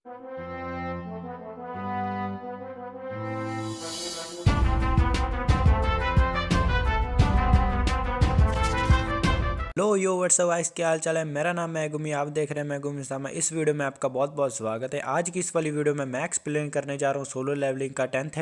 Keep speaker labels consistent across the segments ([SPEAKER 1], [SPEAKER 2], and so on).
[SPEAKER 1] लो यो WhatsApp guys, क्या हाल चाल है। मेरा नाम है गुमी, आप देख रहे हैं मैं गुमी सामा। इस वीडियो में आपका बहुत बहुत स्वागत है। आज की इस वाली वीडियो में मैं एक्सप्लेन करने जा रहा हूँ सोलो लेवलिंग का 10th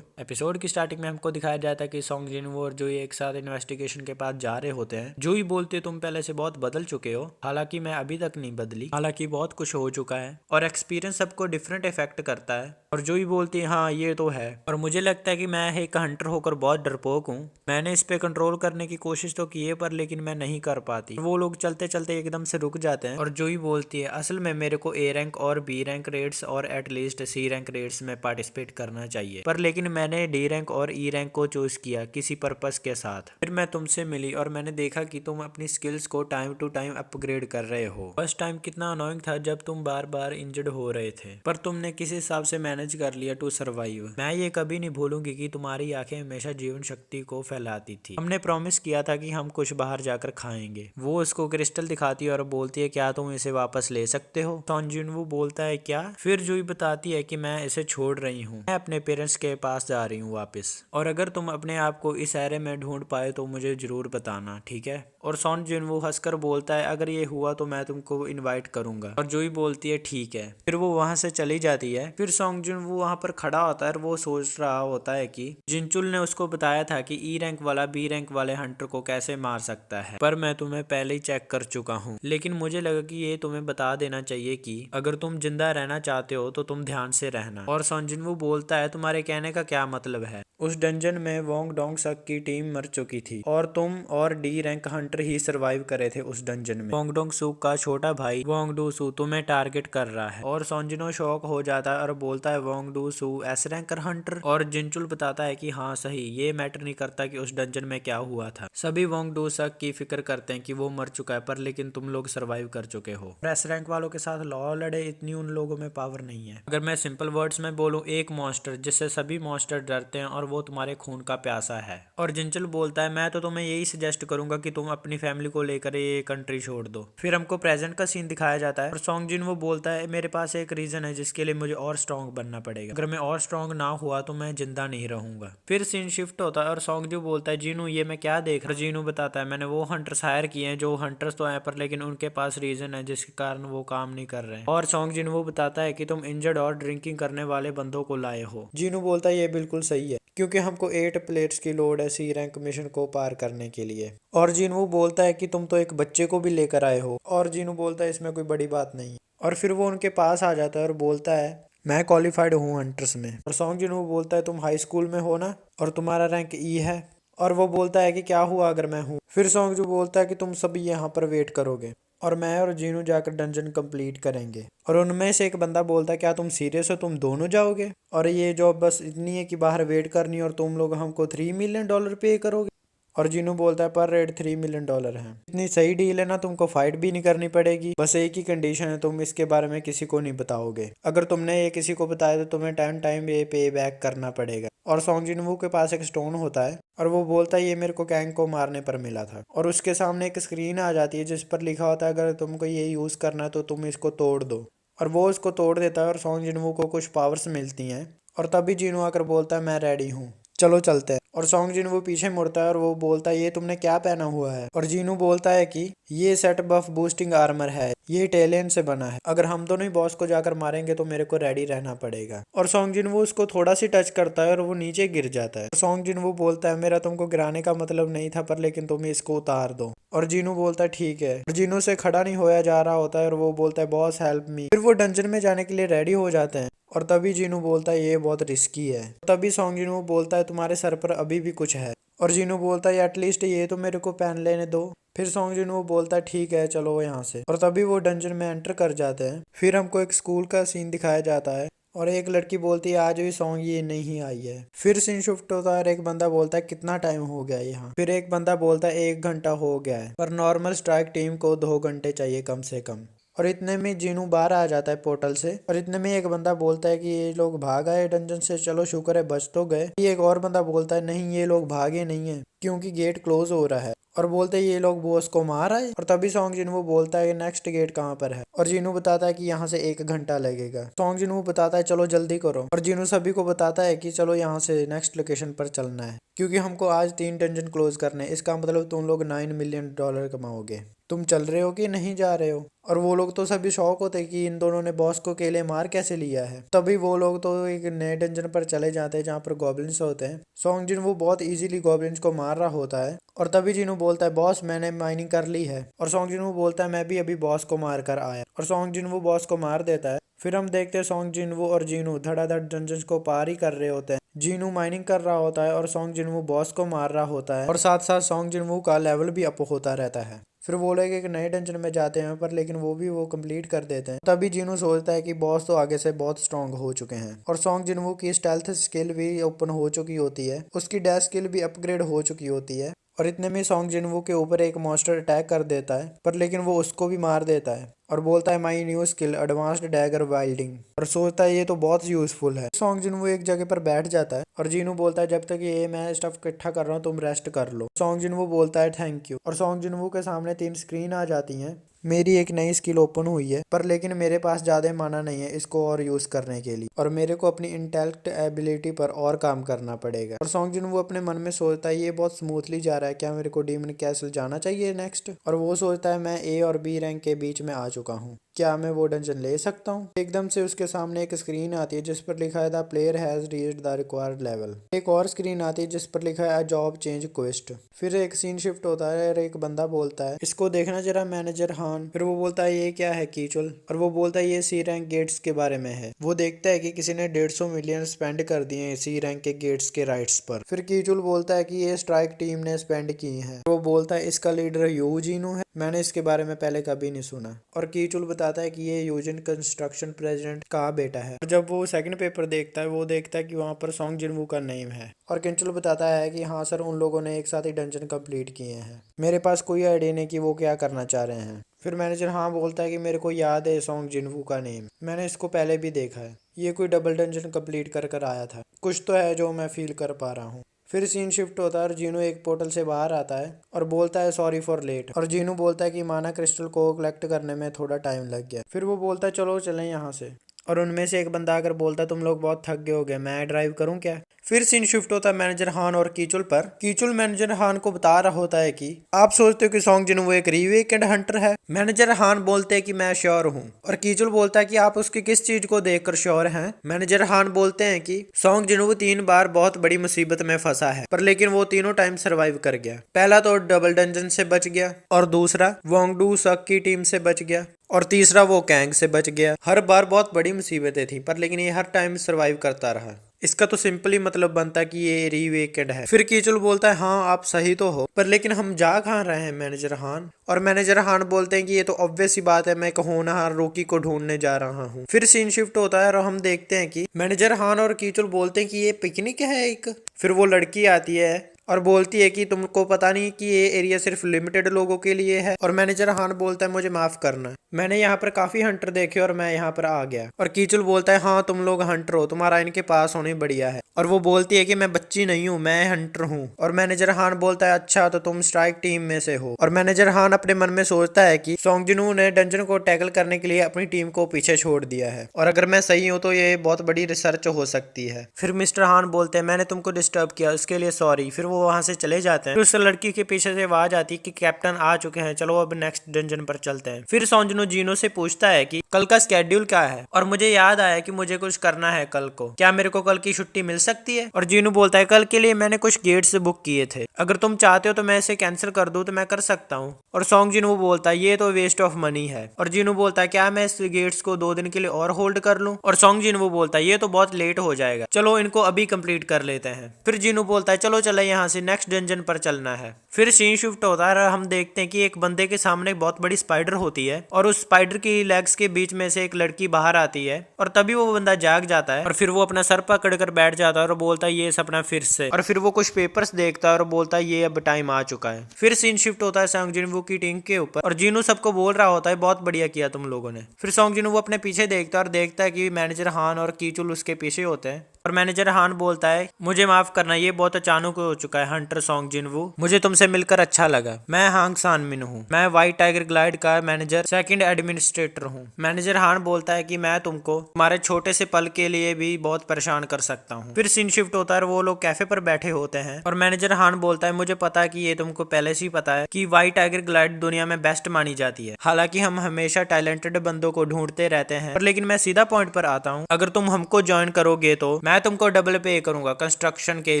[SPEAKER 1] एपिसोड की स्टार्टिंग में हमको दिखाया जाता है कि सॉन्ग जिनवो और जूही एक साथ इन्वेस्टिगेशन के पास जा रहे होते हैं। जूही बोलती है तुम पहले से बहुत बदल चुके हो, हालांकि मैं अभी तक नहीं बदली, हालांकि बहुत कुछ हो चुका है और एक्सपीरियंस सबको डिफरेंट इफेक्ट करता है। और जूही बोलती है हाँ ये तो है, और मुझे लगता है कि मैं एक हंटर होकर बहुत डरपोक हूँ। मैंने इस पे कंट्रोल करने की कोशिश तो की है पर लेकिन मैं नहीं कर पाती। वो लोग चलते चलते एकदम से रुक जाते हैं और जूही बोलती है असल में मेरे को ए रैंक और बी रैंक रेड्स और एटलीस्ट सी रैंक रेड्स में पार्टिसिपेट करना चाहिए, पर लेकिन मैंने डी रैंक और ई रैंक को चूज किया किसी पर्पस के साथ। फिर मैं तुमसे मिली और मैंने देखा कि तुम अपनी स्किल्स को टाइम टू टाइम अपग्रेड कर रहे हो। फर्स्ट टाइम कितना अनोइंग था जब तुम बार बार इंजर्ड हो रहे थे, पर तुमने किस हिसाब से मैनेज कर लिया टू सर्वाइव। मैं ये कभी नहीं भूलूंगी कि तुम्हारी आंखें हमेशा जीवन शक्ति को फैलाती थी। हमने प्रॉमिस किया था कि हम कुछ बाहर जाकर खाएंगे। वो उसको क्रिस्टल दिखाती है और बोलती है क्या तुम इसे वापस ले सकते हो। सॉन जिनवू बोलता है क्या। फिर जूही बताती है कि मैं इसे छोड़ रही हूँ, मैं अपने पेरेंट्स के पास जा रही हूँ वापस, और अगर तुम अपने आप को इस एरे में ढूंढ पाए तो मुझे जरूर बताना, ठीक है। और सॉन जिनवू हंसकर बोलता है अगर ये हुआ तो मैं तुमको इनवाइट करूंगा, और जूही बोलती है ठीक है। फिर वो वहां से चली जाती है। फिर सॉन्ग जिनवू वहां पर खड़ा होता है और वो सोच रहा होता है कि जिनचुल ने उसको बताया था कि ई रैंक वाला बी रैंक वाले हंटर को कैसे मार सकता है, पर मैं तुम्हें पहले ही चेक कर चुका हूँ। लेकिन मुझे लगा कि ये तुम्हें बता देना चाहिए कि अगर तुम जिंदा रहना चाहते हो तो तुम ध्यान से रहना। और सॉन्जिनवू बोलता है तुम्हारे कहने का क्या मतलब है। उस डंजन में वोंग डोंग सक की टीम मर चुकी थी और तुम और डी रैंक हंटर ही सरवाइव करे थे उस डंजन में। वोंग डोंग सूक का छोटा भाई वोंग डू सू तुम्हें टारगेट कर रहा है। और सॉन्जिनो शॉक हो जाता है और बोलता है Wong Do Su S ranker hunter. और जिनचुल बताता है कि हाँ सही, ये मैटर नहीं करता कि उस डंजन में क्या हुआ था। सभी वोंग डू सक की फिक्र करते हैं कि वो मर चुका है, पर लेकिन तुम लोग सरवाइव कर चुके हो। एस रैंक वालों के साथ लॉ लड़े, इतनी उन लोगों में पावर नहीं है। अगर मैं सिंपल वर्ड्स में बोलूं, एक मॉन्स्टर जिससे सभी मॉन्स्टर डरते हैं और वो तुम्हारे खून का प्यासा है। और जिनचुल बोलता है मैं तो तुम्हें यही सजेस्ट करूंगा कि तुम अपनी फैमिली को लेकर ये कंट्री छोड़ दो। फिर हमको प्रेजेंट का सीन दिखाया जाता है और सॉन्ग जिन वो बोलता है मेरे पास एक रीजन है जिसके लिए मुझे और स्ट्रॉन्ग बनना पड़ेगा। अगर मैं और स्ट्रॉन्ग ना हुआ तो मैं जिंदा नहीं रहूंगा। फिर सीन शिफ्ट होता है और सॉन्ग जो बोलता है जीनू ये मैं क्या देख रहा हूं। जीनू बताता है मैंने वो हंटर्स हायर किए हैं जो हंटर्स तो हैं पर लेकिन उनके पास रीजन है जिसके कारण वो काम नहीं कर रहे हैं। और सॉन्ग जिन वो बताता है कि तुम इंजर्ड और ड्रिंकिंग करने वाले बंदों को लाए हो। जीनू बोलता है ये बिल्कुल सही है क्योंकि हमको 8 प्लेयर्स की लोड है सी रैंक मिशन को पार करने के लिए। और जीनू बोलता है कि तुम तो एक बच्चे को भी लेकर आए हो। और जीनू बोलता है इसमें कोई बड़ी बात नहीं है। और फिर वो उनके पास आ जाता है और बोलता है मैं क्वालिफाइड हूँ हंटर्स में। और सॉन्ग जिनू बोलता है तुम हाई स्कूल में हो ना, और तुम्हारा रैंक ई है। और वो बोलता है कि क्या हुआ अगर मैं हूँ। फिर सॉन्ग जो बोलता है कि तुम सभी यहाँ पर वेट करोगे और मैं और जीनू जाकर डंजन कंप्लीट करेंगे। और उनमें से एक बंदा बोलता है क्या तुम सीरियस हो, तुम दोनों जाओगे और ये जॉब बस इतनी है कि बाहर वेट करनी और तुम लोग हमको $3 मिलियन पे करोगे। और जीनू बोलता है पर रेट $3 मिलियन है, इतनी सही डील है ना, तुमको फाइट भी नहीं करनी पड़ेगी, बस एक ही कंडीशन है तुम इसके बारे में किसी को नहीं बताओगे। अगर तुमने ये किसी को बताया तो तुम्हें 10 टाइम ये पे बैक करना पड़ेगा। और सॉन्ग जिनवू के पास एक स्टोन होता है और वो बोलता है ये मेरे को कैंग को मारने पर मिला था। और उसके सामने एक स्क्रीन आ जाती है जिस पर लिखा होता है अगर तुमको ये यूज करना है तो तुम इसको तोड़ दो। और वो उसको तोड़ देता है और सॉन्ग जिनवू को कुछ पावर्स मिलती हैं। और तभी जिनू आकर बोलता है मैं रेडी हूँ, चलो चलते हैं। और सॉन्ग जिनवू पीछे मुड़ता है और वो बोलता है ये तुमने क्या पहना हुआ है। और जीनू बोलता है कि ये सेट बफ बूस्टिंग आर्मर है, ये इटालियन से बना है, अगर हम दोनों ही बॉस को जाकर मारेंगे तो मेरे को रेडी रहना पड़ेगा। और सॉन्ग जिनवू उसको थोड़ा सी टच करता है और वो नीचे गिर जाता है। सॉन्ग जिनवू बोलता है मेरा तुमको गिराने का मतलब नहीं था पर लेकिन तुम इसको उतार दो। और जीनू बोलता है ठीक है। और जीनू से खड़ा नहीं होया जा रहा होता है और वो बोलता है बॉस हेल्प मी। फिर वो डंजन में जाने के लिए रेडी हो जाते हैं और तभी जीनू बोलता है ये बहुत रिस्की है। तभी सॉन्ग जिनवू बोलता है तुम्हारे सर पर अभी भी कुछ है। और जीनू बोलता है एटलीस्ट ये तो मेरे को पहन लेने दो। फिर सॉन्ग जिनवू बोलता है ठीक है चलो यहाँ से। और तभी वो डंजन में एंटर कर जाते हैं। फिर हमको एक स्कूल का सीन दिखाया जाता है और एक लड़की बोलती है आज भी सॉन्ग ये नहीं आई है। फिर सीन शिफ्ट होता है और एक बंदा बोलता है कितना टाइम हो गया यहाँ। फिर एक बंदा बोलता है 1 घंटा हो गया है, पर नॉर्मल स्ट्राइक टीम को 2 घंटे चाहिए कम से कम। और इतने में जीनू बाहर आ जाता है पोर्टल से। और इतने में एक बंदा बोलता है कि ये लोग भाग आए डंजन से, चलो शुक्र है बच तो गए। एक और बंदा बोलता है नहीं ये लोग भागे नहीं है क्योंकि गेट क्लोज हो रहा है। और बोलते हैं ये लोग बॉस को मार आए। और तभी सॉन्ग जिनवू बोलता है नेक्स्ट गेट कहाँ पर है, और जीनू बताता है कि यहाँ से 1 घंटा लगेगा। सॉन्ग जिनवू बताता है चलो जल्दी करो, और जीनू सभी को बताता है कि चलो यहाँ से नेक्स्ट लोकेशन पर चलना है, क्योंकि हमको आज 3 डंजन क्लोज करने हैं। इसका मतलब तुम लोग $9 मिलियन कमाओगे। तुम चल रहे हो कि नहीं जा रहे हो? और वो लोग तो सभी शौक होते कि इन दोनों ने बॉस को अकेले मार कैसे लिया है। तभी वो लोग तो एक नए डंजन पर चले जाते हैं जहाँ पर गॉब्लिन्स होते हैं। सॉन्ग जिन वो बहुत इजीली गॉब्लिन्स को मार रहा होता है, और तभी जिनू बोलता है बॉस मैंने माइनिंग कर ली है, और सॉन्ग जिनू बोलता है मैं भी अभी बॉस को मार कर आया, और सॉन्ग जिनू बॉस को मार देता है। फिर हम देखते हैं सॉन्ग जिनवू और जीनू धड़ाधड़ डंजन्स को पार ही कर रहे होते हैं। जीनू माइनिंग कर रहा होता है और सॉन्ग जिनवू बॉस को मार रहा होता है, और साथ साथ सॉन्ग जिनवू का लेवल भी अप होता रहता है। फिर वो लोग एक नए डंजन में जाते हैं पर लेकिन वो कंप्लीट कर देते हैं। तभी जीनू सोचता है कि बॉस तो आगे से बहुत स्ट्रांग हो चुके हैं, और सॉन्ग जिनवू की स्टेल्थ स्किल भी ओपन हो चुकी होती है, उसकी डैश स्किल भी अपग्रेड हो चुकी होती है। और इतने में सॉन्ग जिनवू के ऊपर एक मॉन्स्टर अटैक कर देता है, पर लेकिन वो उसको भी मार देता है और बोलता है my new skill advanced dagger wielding, और सोचता है ये तो बहुत यूजफुल है। सॉन्ग जिनवू एक जगह पर बैठ जाता है और जीनू बोलता है जब तक ये मैं स्टफ इकट्ठा कर रहा हूँ तुम रेस्ट कर लो। सॉन्ग जिनवू बोलता है थैंक यू, और सॉन्ग जिनवू के सामने 3 स्क्रीन आ जाती हैं। मेरी एक नई स्किल ओपन हुई है, पर लेकिन मेरे पास ज्यादा माना नहीं है इसको और यूज करने के लिए, और मेरे को अपनी इंटेलेक्ट एबिलिटी पर और काम करना पड़ेगा। और सॉन्ग जिनवू अपने मन में सोचता है ये बहुत स्मूथली जा रहा है, क्या मेरे को डीमन कैसल जाना चाहिए नेक्स्ट? और वो सोचता है मैं ए और बी रैंक के बीच में आ चुका हूँ, क्या मैं वो डंजन ले सकता हूँ? एकदम से उसके सामने एक स्क्रीन आती है जिस पर लिखा है the player has reached the required level. एक और स्क्रीन आती है जिस पर लिखा है जॉब चेंज क्वेस्ट। फिर एक सीन शिफ्ट होता है और एक बंदा बोलता है इसको देखना जरा मैनेजर हान। फिर वो बोलता है ये क्या है कीचुल, और वो बोलता है ये सी रैंक गेट्स के बारे में है। वो देखता है कि किसी ने 150 मिलियन स्पेंड कर दिए सी रैंक के गेट्स के राइट्स पर। फिर कीचुल बोलता है कि ये स्ट्राइक टीम ने स्पेंड की है। वो बोलता है इसका लीडर यूजीनू है, मैंने इसके बारे में पहले कभी नहीं सुना। और कीचुल बताता है कि ये यूजिन कंस्ट्रक्शन प्रेसिडेंट का बेटा है। और जब वो सेकंड पेपर देखता है वो देखता है कि वहाँ पर सॉन्ग जिनवू का नेम है, और किंचुल बताता है कि हाँ सर उन लोगों ने एक साथ ही डंजन कंप्लीट किए हैं, मेरे पास कोई आइडिया नहीं कि वो क्या करना चाह रहे हैं। फिर मैनेजर हाँ बोलता है कि मेरे को याद है सॉन्ग जिनवू का नेम, मैंने इसको पहले भी देखा है, ये कोई डबल डंजन कंप्लीट कर आया था, कुछ तो है जो मैं फील कर पा रहा हूँ। फिर सीन शिफ्ट होता है और जीनू एक पोर्टल से बाहर आता है और बोलता है सॉरी फॉर लेट, और जीनू बोलता है कि माना क्रिस्टल को कलेक्ट करने में थोड़ा टाइम लग गया। फिर वो बोलता है चलो चलें यहाँ से, और उनमें से एक बंदा आकर बोलता है तुम लोग बहुत थक गए हो गए, मैं ड्राइव करूं क्या? फिर सीन शिफ्ट होता है मैनेजर हान और कीचुल पर। कीचुल मैनेजर हान को बता रहा होता है कि आप सोचते हो कि सॉन्ग जिनवू एक रीवेकेंड हंटर है? मैनेजर हान बोलते हैं कि मैं श्योर हूँ, और कीचुल बोलता है कि आप उसकी किस चीज को देखकर श्योर हैं? मैनेजर हान बोलते हैं कि सॉन्ग जिनवू 3 बार बहुत बड़ी मुसीबत में फंसा है, पर लेकिन वो तीनों टाइम सर्वाइव कर गया। पहला तो डबल डंजन से बच गया, और दूसरा वोंगडू सक की टीम से बच गया, और तीसरा वो कैंग से बच गया। हर बार बहुत बड़ी मुसीबतें थी, पर लेकिन ये हर टाइम सरवाइव करता रहा। इसका तो सिंपली मतलब बनता कि ये रीवेकेंड है। फिर कीचुल बोलता है हाँ आप सही तो हो, पर लेकिन हम जा कहाँ रहे हैं मैनेजर हान? और मैनेजर हान बोलते हैं कि ये तो ऑब्वियस सी बात है, मैं एक होनहार रोकी को ढूंढने जा रहा हूँ। फिर सीन शिफ्ट होता है और हम देखते हैं कि मैनेजर हान और कीचुल बोलते हैं कि ये पिकनिक है एक। फिर वो लड़की आती है और बोलती है कि तुमको पता नहीं कि ये एरिया सिर्फ लिमिटेड लोगों के लिए है। और मैनेजर हान बोलता है मुझे माफ करना, मैंने यहाँ पर काफी हंटर देखे और मैं यहाँ पर आ गया। और कीचुल बोलता है हाँ तुम लोग हंटर हो, तुम्हारा इनके पास होने बढ़िया है। और वो बोलती है कि मैं बच्ची नहीं हूँ, मैं हंटर हूँ। और मैनेजर हान बोलता है अच्छा तो तुम स्ट्राइक टीम में से हो। और मैनेजर हान अपने मन में सोचता है कि सॉन्ग जिनवू ने डंजन को टैकल करने के लिए अपनी टीम को पीछे छोड़ दिया है, और अगर मैं सही हूँ तो ये बहुत बड़ी रिसर्च हो सकती है। फिर मिस्टर हान बोलते हैं मैंने तुमको डिस्टर्ब किया उसके लिए सॉरी। फिर वो वहां से चले जाते हैं। फिर उस लड़की के पीछे से आवाज आती है कि कैप्टन आ चुके हैं, चलो अब नेक्स्ट डंजन पर चलते हैं। फिर सॉन्जनो जीनो से पूछता है कि कल का स्केड्यूल क्या है, और मुझे याद आया कि मुझे कुछ करना है कल को, क्या मेरे को कल की छुट्टी मिल सकती है? और जीनू बोलता है कल के लिए मैंने कुछ गेट्स बुक किए थे, अगर तुम चाहते हो तो मैं इसे कैंसिल कर दूं तो मैं कर सकता हूँ। और सॉन्ग जिनू बोलता है ये तो वेस्ट ऑफ मनी है। और जीनू बोलता है क्या मैं इस गेट्स को 2 दिन के लिए और होल्ड कर लूं? और सॉन्ग जिनू बोलता है ये तो बहुत लेट हो जाएगा, चलो इनको अभी कंप्लीट कर लेते हैं। फिर जीनू बोलता है चलो चले यहाँ से नेक्स्ट डंजन पर चलना है। फिर सीन शिफ्ट होता है और हम देखते हैं कि एक बंदे के सामने एक बहुत बड़ी स्पाइडर होती है, और उस स्पाइडर की लेग्स के बीच में से एक लड़की बाहर आती है, और तभी वो बंदा जाग जाता है, और फिर वो अपना सर पकड़ कर बैठ जाता है और बोलता है ये सपना फिर से। और फिर वो कुछ पेपर्स देखता है और बोलता है ये अब टाइम आ चुका है। फिर सीन शिफ्ट होता है सॉन्ग जिनवू की टीम के ऊपर, और जीनू सबको बोल रहा होता है बहुत बढ़िया किया तुम लोगों ने। फिर सॉन्ग जिनवू अपने पीछे देखता है और देखता है कि मैनेजर हान और कीचुल उसके पीछे होते हैं। और मैनेजर हान बोलता है मुझे माफ करना, ये बहुत अचानक हो चुका चुका है हंटर सॉन्ग जिनवू। मुझे तुमसे मिलकर अच्छा लगा। मैं हांग सान मिन हूँ। मैं व्हाइट टाइगर ग्लाइड का मैनेजर सेकंड एडमिनिस्ट्रेटर हूँ। मैनेजर हान बोलता है कि मैं तुमको तुम्हारे छोटे से पल के लिए भी बहुत परेशान कर सकता हूँ। फिर सीन शिफ्ट होता है, वो लोग कैफे पर बैठे होते हैं और मैनेजर हान बोलता है मुझे पता है कि ये तुमको पहले से ही पता है कि व्हाइट टाइगर ग्लाइड दुनिया में बेस्ट मानी जाती है। हालांकि हम हमेशा टैलेंटेड बंदों को ढूंढते रहते हैं, पर लेकिन मैं सीधा पॉइंट पर आता हूँ। अगर तुम हमको ज्वाइन करोगे तो मैं तुमको डबल पे करूंगा कंस्ट्रक्शन के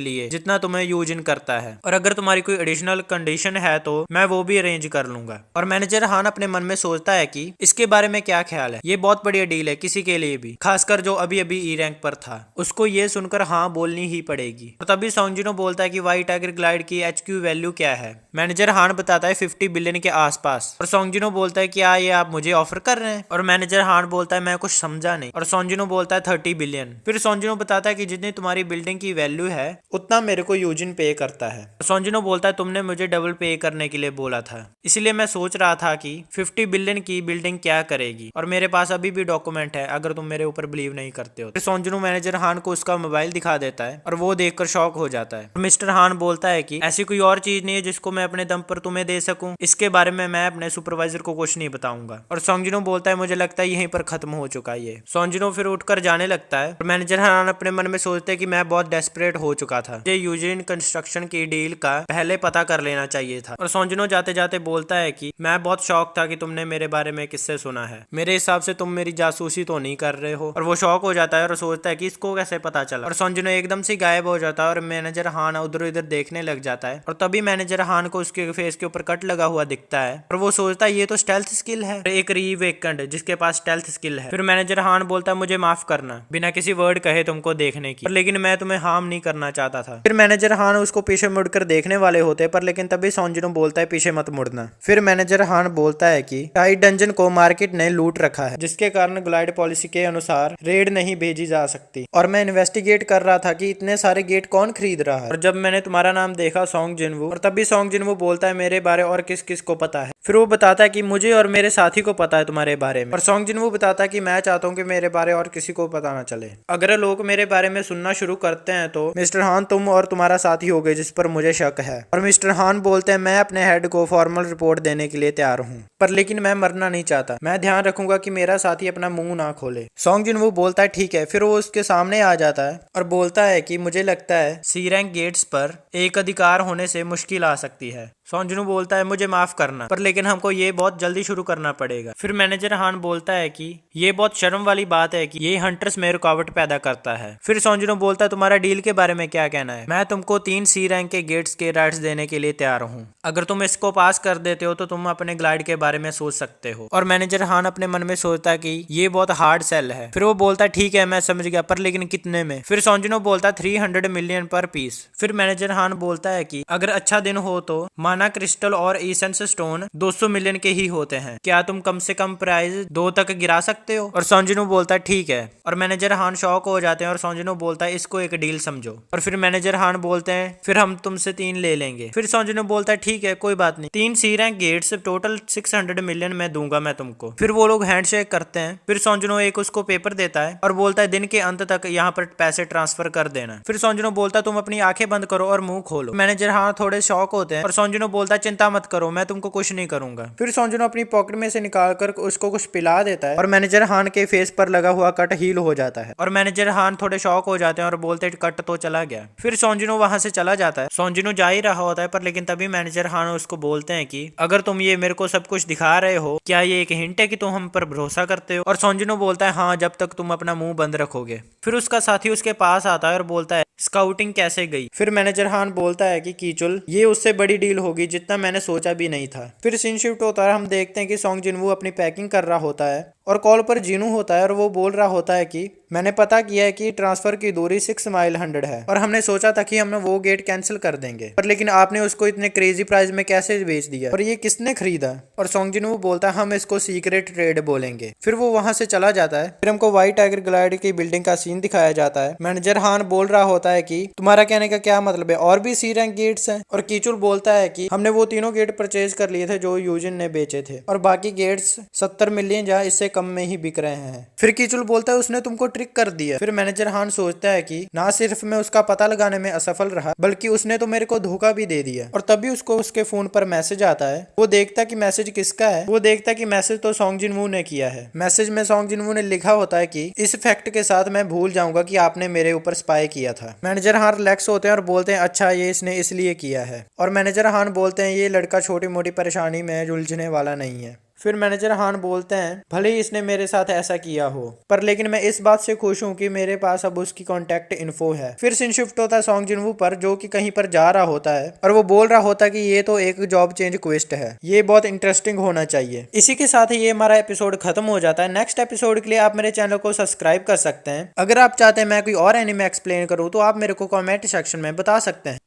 [SPEAKER 1] लिए जितना तुम्हें यूजिन करता है, और अगर तुम्हारी कोई एडिशनल कंडीशन है तो मैं वो भी अरेंज कर लूंगा। और मैनेजर हान अपने मन में सोचता है कि इसके बारे में क्या ख्याल है, ये बहुत बढ़िया डील है किसी के लिए भी, खासकर जो अभी अभी ई रैंक पर था। उसको ये सुनकर हाँ बोलनी ही पड़ेगी। और तभी सॉन्गजिनो बोलता है कि व्हाइट टाइगर ग्लाइड की HQ वैल्यू क्या है। मैनेजर हान बताता है 50 बिलियन के आसपास। और सॉन्गजिनो बोलता है क्या ये आप मुझे ऑफर कर रहे हैं। और मैनेजर हान बोलता है मैं कुछ समझा नहीं। और सॉन्गजिनो बोलता है 30 बिलियन। फिर सॉन्गजिनो बताता है कि जितनी तुम्हारी बिल्डिंग की वैल्यू है उतना मेरे को यूजिन पे करता है। सॉन्गजिनो बोलता है तुमने मुझे डबल पे करने के लिए बोला था, इसलिए मैं सोच रहा था कि 50 बिलियन की बिल्डिंग क्या करेगी, और मेरे पास अभी भी डॉक्यूमेंट है अगर तुम मेरे ऊपर बिलीव नहीं करते हो। फिर सॉन्गजिनो मैनेजर हान को उसका मोबाइल दिखा देता है और वो देखकर शॉक हो जाता है। मिस्टर हान बोलता है कि ऐसी कोई और चीज नहीं है जिसको मैं अपने दम पर तुम्हें दे सकूं, इसके बारे में मैं अपने सुपरवाइजर को कुछ नहीं बताऊंगा। और सॉन्गजिनो बोलता है मुझे लगता है यहीं पर खत्म हो चुका है ये। सॉन्गजिनो फिर उठकर जाने लगता है और मैनेजर हान अपने मन में सोचते हैं कि मैं बहुत डेस्परेट हो चुका था, मुझे यूजिन कंस्ट्रक्शन की डील का पहले पता कर लेना चाहिए था। और सॉन्गजिनो जाते जाते बोलता है कि मैं बहुत शौक था कि तुमने मेरे बारे में किससे सुना है, मेरे हिसाब से तुम मेरी जासूसी तो नहीं कर रहे हो। और वो शौक हो जाता है और सोचता है कि इसको कैसे पता चला। और सॉन्गजिनो एकदम से गायब हो जाता है और मैनेजर हान उधर इधर देखने लग जाता है। और तभी मैनेजर हान को उसके फेस के ऊपर कट लगा हुआ दिखता है और वो सोचता है ये तो स्टेल्थ स्किल है, एक रीवेकेंड जिसके पास स्टेल्थ स्किल है। फिर मैनेजर हान बोलता है मुझे माफ करना, बिना किसी वर्ड कहे तुमको देखने की, पर लेकिन मैं तुम्हें हार्म नहीं करना चाहता था। फिर मैनेजर हान उसको पीछे मुड़कर देखने वाले होते पर लेकिन तभी सॉन्गजिनो बोलता है पीछे मत मुड़ना। फिर मैनेजर हान बोलता है कि टाइड डंजन को मार्केट ने लूट रखा है, जिसके कारण ग्लाइड पॉलिसी के अनुसार रेड नहीं भेजी जा सकती, और मैं इन्वेस्टिगेट कर रहा था कि इतने सारे गेट कौन खरीद रहा है। और जब मैंने तुम्हारा नाम देखा सॉन्ग जिनवू, और तभी सॉन्ग जिनवू बोलता है मेरे बारे और किस किस को पता है। फिर वो बताता है कि मुझे और मेरे साथी को पता है तुम्हारे बारे में। और सॉन्ग जिनवू बताता है कि मैं चाहता हूँ कि मेरे बारे और किसी को पता ना चले। अगर लोग मेरे बारे में सुनना शुरू करते हैं तो मिस्टर हान तुम और तुम्हारा साथी हो गए जिस पर मुझे शक है। और मिस्टर हान बोलते हैं मैं अपने हेड को फॉर्मल रिपोर्ट देने के लिए तैयार हूँ, पर लेकिन मैं मरना नहीं चाहता, मैं ध्यान रखूंगा कि मेरा साथी अपना मुंह ना खोले। सॉन्ग जिनवू बोलता है ठीक है। फिर वो उसके सामने आ जाता है और बोलता है कि मुझे लगता है सी रैंक गेट्स पर एक अधिकार होने से मुश्किल आ सकती है। सॉन्ग जिनवू बोलता है मुझे माफ करना, पर लेकिन हमको ये बहुत जल्दी शुरू करना पड़ेगा। फिर मैनेजर हान बोलता है कि ये बहुत शर्म वाली बात है कि ये हंटर्स में रुकावट पैदा करता है। फिर सॉन्ग जिनवू बोलता है तुम्हारा डील के बारे में क्या कहना है। मैं तुमको 3 सी रैंक के गेट्स के राइट्स देने के लिए तैयार हूँ, अगर तुम इसको पास कर देते हो तो तुम अपने ग्लाइड के बारे में सोच सकते हो। और मैनेजर हान अपने मन में सोचता है कि ये बहुत हार्ड सेल है। फिर वो बोलता है ठीक है मैं समझ गया, पर लेकिन कितने में। फिर सॉन्गजिनो बोलता है 300 मिलियन पर पीस। फिर मैनेजर हान बोलता है कि अगर अच्छा दिन हो तो माना क्रिस्टल और एसेंस स्टोन 200 मिलियन के ही होते हैं, क्या तुम कम से कम प्राइस 2 तक गिरा सकते हो। और सॉन्गजिनो बोलता है ठीक है। और मैनेजर हान शॉक हो जाते हैं और सॉन्गजिनो बोलता है इसको एक डील समझो। और फिर मैनेजर हान बोलते हैं फिर हम तुमसे 3 ले लेंगे। फिर सॉन्गजिनो बोलता है ठीक है कोई बात नहीं, 3 सी रैंक गेट्स टोटल 600 मिलियन में दूंगा मैं तुमको। फिर वो लोग हैंडशेक करते हैं। फिर सॉन्गजिनो एक उसको पेपर देता है और बोलता है दिन के अंत तक यहाँ पर पैसे ट्रांसफर कर देना। फिर सॉन्गजिनो बोलता है तुम अपनी आंखें बंद करो और मुंह खोलो। मैनेजर हां थोड़े शॉक होते हैं और सॉन्गजिनो बोलता है चिंता मत करो मैं तुमको कुछ नहीं करूंगा। फिर सॉन्गजिनो अपनी पॉकेट में से निकाल कर उसको कुछ पिला देता है और मैनेजर हान के फेस पर लगा हुआ कट हील हो जाता है। और मैनेजर हान थोड़े शॉक हो जाते हैं और बोलते हैं कट तो चला गया। फिर सॉन्गजिनो वहां से चला जाता है। सॉन्गजिनो जा ही रहा होता है पर लेकिन तभी मैनेजर हान उसको बोलते हैं कि अगर तुम ये मेरे को सब कुछ दिखा रहे हो क्या ये एक हिंट है कि तुम हम पर भरोसा करते हो। और सॉन्गजिनो बोलता है हाँ जब तक तुम अपना मुंह बंद रखोगे। फिर उसका साथी उसके पास आता है और बोलता है स्काउटिंग कैसे गई। फिर मैनेजर हान बोलता है कि कीचुल ये उससे बड़ी डील होगी जितना मैंने सोचा भी नहीं था। फिर सीन शिफ्ट होता है, हम देखते हैं कि सॉन्ग जिनवू अपनी पैकिंग कर रहा होता है और कॉल पर जीनू होता है और वो बोल रहा होता है कि मैंने पता किया है कि ट्रांसफर की दूरी 6 माइल 100 है और हमने सोचा था कि हम वो गेट कैंसिल कर देंगे, पर लेकिन आपने उसको इतने क्रेजी प्राइस में कैसे बेच दिया और ये किसने खरीदा। और सॉन्ग जिनवू बोलता है हम इसको सीक्रेट ट्रेड बोलेंगे। फिर वो वहां से चला जाता है। फिर हमको व्हाइट टाइगर ग्लाइड की बिल्डिंग का सीन दिखाया जाता है। मैनेजर हान बोल रहा होता है कि तुम्हारा कहने का क्या मतलब है, और भी सी रैंक गेट्स हैं। और कीचुल बोलता है कि हमने वो तीनों गेट परचेज कर लिए थे जो यूजिन ने बेचे थे और बाकी गेट्स 70 मिलियन या इससे कम में ही बिक रहे हैं। फिर कीचुल बोलता है उसने तुमको ट्रिक कर दी है। फिर मैनेजर हान सोचता है कि ना सिर्फ मैं उसका पता लगाने में असफल रहा बल्कि उसने तो मेरे को धोखा भी दे दिया। और तभी उसको उसके फोन पर मैसेज आता है। वो देखता कि मैसेज किसका है। वो देखता कि मैसेज तो सॉन्ग जिनवू ने किया है। मैसेज में सॉन्ग जिनवू ने लिखा होता है कि इस फैक्ट के साथ मैं भूल जाऊंगा कि आपने मेरे ऊपर स्पाई किया था। मैनेजर हान रिलैक्स होते हैं और बोलते हैं अच्छा ये इसने इसलिए किया है। और मैनेजर हान बोलते हैं ये लड़का छोटी मोटी परेशानी में उलझने वाला नहीं है। फिर मैनेजर हान बोलते हैं भले ही इसने मेरे साथ ऐसा किया हो पर लेकिन मैं इस बात से खुश हूं कि मेरे पास अब उसकी कॉन्टेक्ट इन्फो है। फिर सीन शिफ्ट होता है सॉन्ग जिनवू पर जो कि कहीं पर जा रहा होता है और वो बोल रहा होता है कि ये तो एक जॉब चेंज क्वेस्ट है, ये बहुत इंटरेस्टिंग होना चाहिए। इसी के साथ ही ये हमारा एपिसोड खत्म हो जाता है। नेक्स्ट एपिसोड के लिए आप मेरे चैनल को सब्सक्राइब कर सकते हैं। अगर आप चाहते हैं मैं कोई और एनिमे एक्सप्लेन करूँ तो आप मेरे को कॉमेंट सेक्शन में बता सकते हैं।